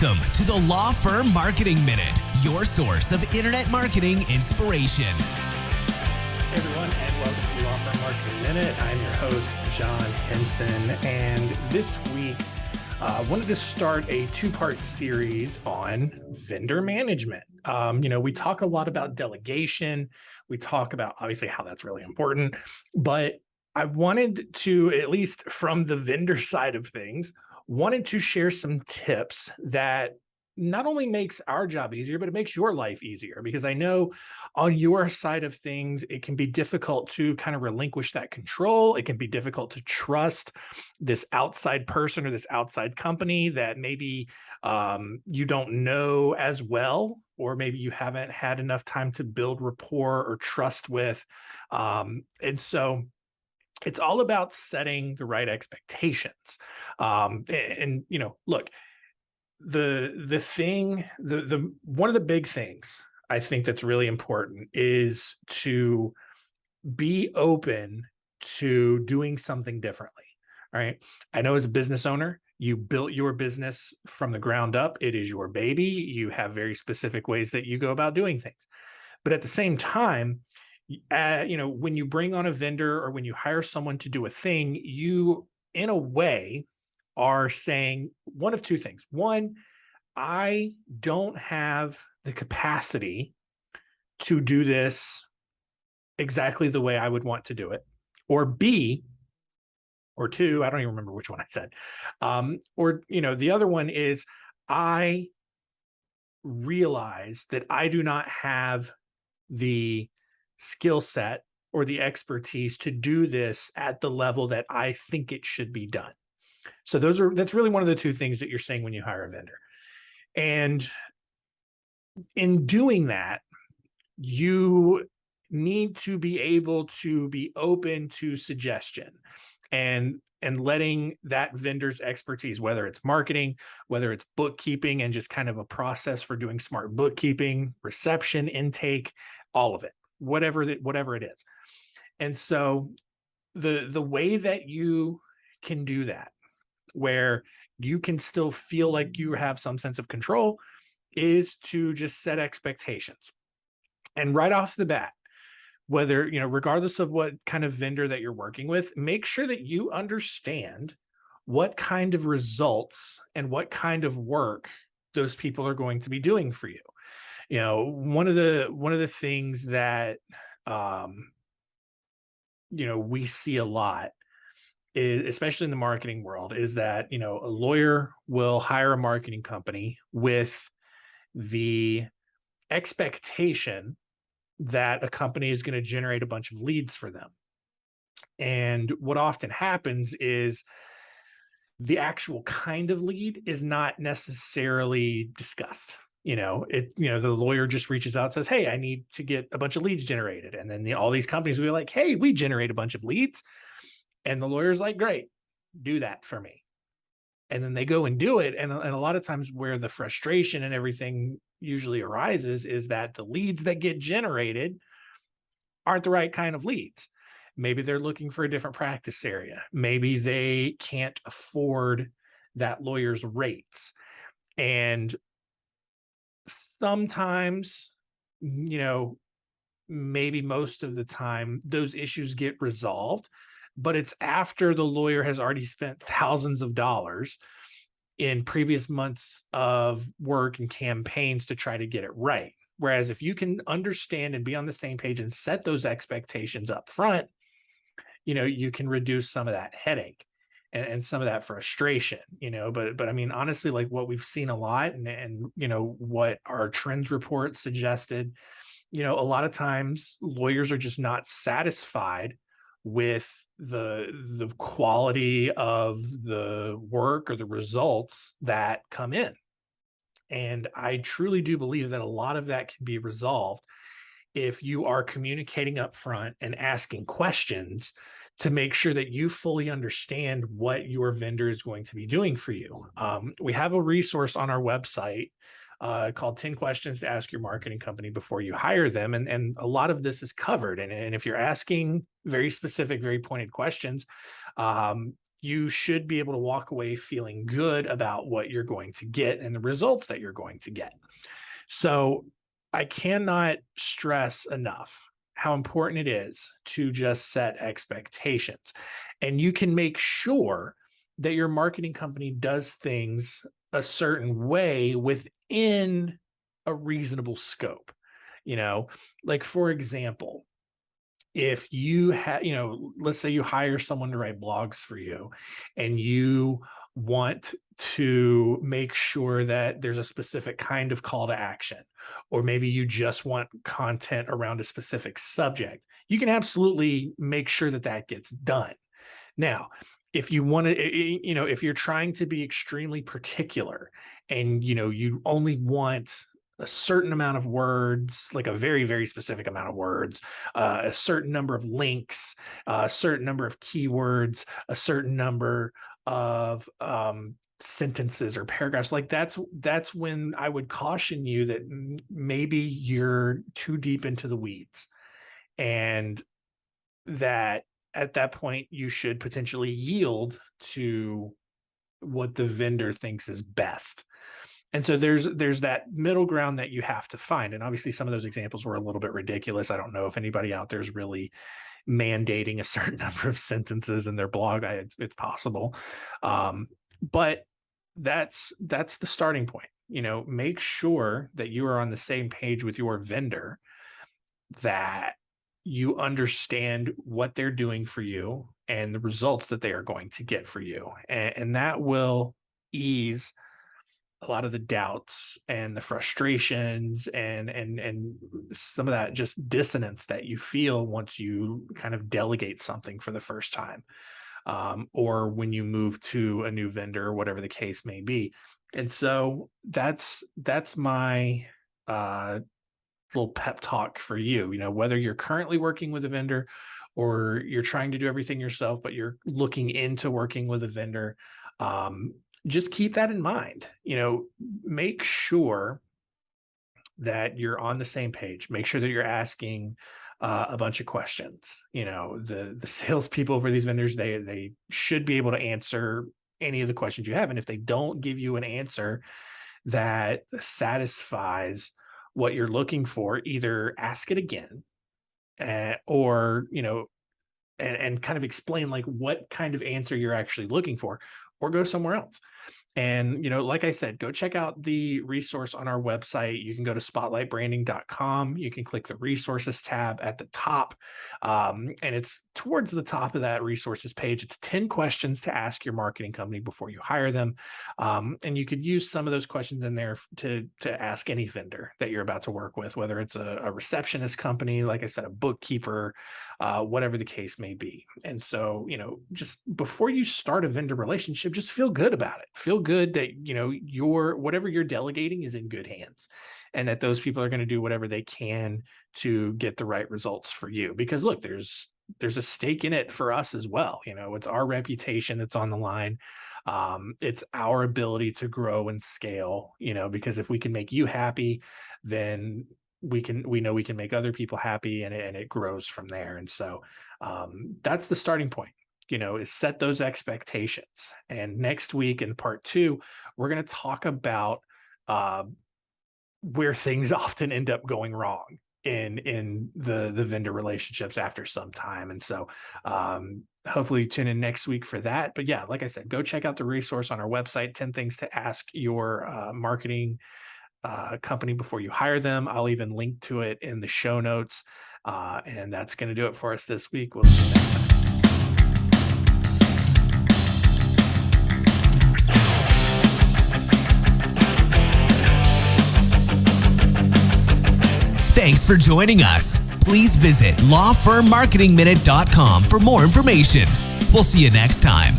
Welcome to the Law Firm Marketing Minute, your source of internet marketing inspiration. Hey everyone, and welcome to the Law Firm Marketing Minute. I'm your host, John Henson, and this week I wanted to start a two-part series on vendor management. We talk a lot about delegation. We talk about obviously how that's really important, but I wanted to, at least from the vendor side of things, wanted to share some tips that not only makes our job easier, but it makes your life easier, because I know on your side of things, it can be difficult to kind of relinquish that control. It can be difficult to trust this outside person or this outside company that maybe you don't know as well, or maybe you haven't had enough time to build rapport or trust with. And so it's all about setting the right expectations. Look, the one of the big things I think that's really important is to be open to doing something differently. All right. I know as a business owner, you built your business from the ground up. It is your baby. You have very specific ways that you go about doing things. But at the same time, when you bring on a vendor or when you hire someone to do a thing, you, in a way, are saying one of two things. One, I don't have the capacity to do this exactly the way I would want to do it. Or B, or two, I don't even remember which one I said. The other one is I realize that I do not have the skill set or the expertise to do this at the level that I think it should be done. So that's really one of the two things that you're saying when you hire a vendor. And in doing that, you need to be able to be open to suggestion and letting that vendor's expertise, whether it's marketing, whether it's bookkeeping and just kind of a process for doing smart bookkeeping, reception, intake, all of it, whatever it is. And so the way that you can do that, where you can still feel like you have some sense of control, is to just set expectations. And right off the bat, whether, regardless of what kind of vendor that you're working with, make sure that you understand what kind of results and what kind of work those people are going to be doing for you. One of the things that we see a lot is, especially in the marketing world, is that a lawyer will hire a marketing company with the expectation that a company is going to generate a bunch of leads for them. And what often happens is the actual kind of lead is not necessarily discussed. The lawyer just reaches out and says, hey, I need to get a bunch of leads generated. And then all these companies will be like, hey, we generate a bunch of leads. And the lawyer's like, great, do that for me. And then they go and do it. And a lot of times where the frustration and everything usually arises is that the leads that get generated aren't the right kind of leads. Maybe they're looking for a different practice area. Maybe they can't afford that lawyer's rates. And sometimes, maybe most of the time, those issues get resolved, but it's after the lawyer has already spent thousands of dollars in previous months of work and campaigns to try to get it right. Whereas if you can understand and be on the same page and set those expectations up front, you can reduce some of that headache and some of that frustration, but I mean, honestly, like what we've seen a lot and what our trends report suggested, a lot of times lawyers are just not satisfied with the quality of the work or the results that come in. And I truly do believe that a lot of that can be resolved if you are communicating up front and asking questions to make sure that you fully understand what your vendor is going to be doing for you. We have a resource on our website called 10 Questions to Ask Your Marketing Company Before You Hire Them. And a lot of this is covered. And if you're asking very specific, very pointed questions, you should be able to walk away feeling good about what you're going to get and the results that you're going to get. So I cannot stress enough how important it is to just set expectations. And you can make sure that your marketing company does things a certain way within a reasonable scope. Like for example, if you have, let's say you hire someone to write blogs for you and you want to make sure that there's a specific kind of call to action, or maybe you just want content around a specific subject, you can absolutely make sure that that gets done. Now, if you want to, if you're trying to be extremely particular and, you only want a certain amount of words, like a very, very specific amount of words, a certain number of links, a certain number of keywords, a certain number of sentences or paragraphs, like that's when I would caution you that maybe you're too deep into the weeds, and that at that point you should potentially yield to what the vendor thinks is best. And so there's that middle ground that you have to find. And obviously some of those examples were a little bit ridiculous. I don't know if anybody out there is really mandating a certain number of sentences in their blog. It's possible. But that's the starting point. Make sure that you are on the same page with your vendor, that you understand what they're doing for you and the results that they are going to get for you. And that will ease a lot of the doubts and the frustrations and some of that just dissonance that you feel once you kind of delegate something for the first time, or when you move to a new vendor or whatever the case may be. And so that's my little pep talk for you. Whether you're currently working with a vendor or you're trying to do everything yourself, but you're looking into working with a vendor, just keep that in mind. Make sure that you're on the same page. Make sure that you're asking a bunch of questions. The salespeople for these vendors, they should be able to answer any of the questions you have. And if they don't give you an answer that satisfies what you're looking for, either ask it again, or and kind of explain like what kind of answer you're actually looking for, or go somewhere else. And, like I said, go check out the resource on our website. You can go to spotlightbranding.com. You can click the resources tab at the top. And it's towards the top of that resources page. It's 10 questions to ask your marketing company before you hire them. And you could use some of those questions in there to ask any vendor that you're about to work with, whether it's a receptionist company, like I said, a bookkeeper, whatever the case may be. And so, just before you start a vendor relationship, just feel good about it. Feel good that whatever you're delegating is in good hands, and that those people are going to do whatever they can to get the right results for you. Because look, there's a stake in it for us as well. It's our reputation that's on the line. It's our ability to grow and scale, because if we can make you happy, then we know we can make other people happy, and it grows from there. And so that's the starting point, is set those expectations. And next week in part 2, we're going to talk about where things often end up going wrong in the vendor relationships after some time. And so hopefully tune in next week for that. But yeah, like I said, go check out the resource on our website, 10 things to ask your marketing company before you hire them. I'll even link to it in the show notes. And that's going to do it for us this week. We'll see you next time. Thanks for joining us. Please visit lawfirmmarketingminute.com for more information. We'll see you next time.